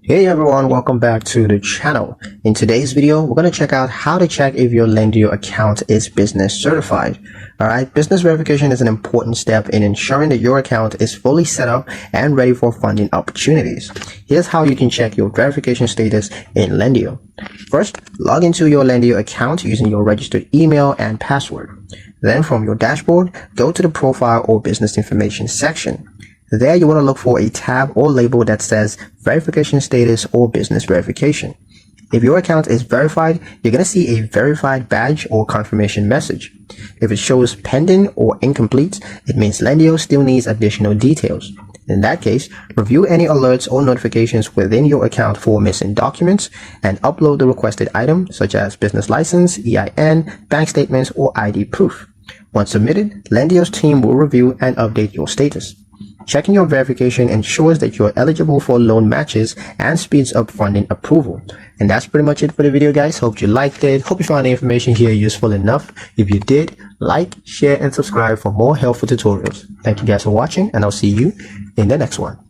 Hey everyone, welcome back to the channel. In today's video, we're going to check out how to check if your Lendio account is business certified. Alright, business verification is an important step in ensuring that your account is fully set up and ready for funding opportunities. Here's how you can check your verification status in Lendio. First, log into your Lendio account using your registered email and password. Then from your dashboard, go to the profile or business information section. There you want to look for a tab or label that says verification status or business verification. If your account is verified, you're going to see a verified badge or confirmation message. If it shows pending or incomplete, it means Lendio still needs additional details. In that case, review any alerts or notifications within your account for missing documents and upload the requested item such as business license, EIN, bank statements, or ID proof. Once submitted, Lendio's team will review and update your status. Checking your verification ensures that you're eligible for loan matches and speeds up funding approval. And that's pretty much it for the video, guys. Hope you liked it. Hope you found the information here useful enough. If you did, like, share, and subscribe for more helpful tutorials. Thank you guys for watching, and I'll see you in the next one.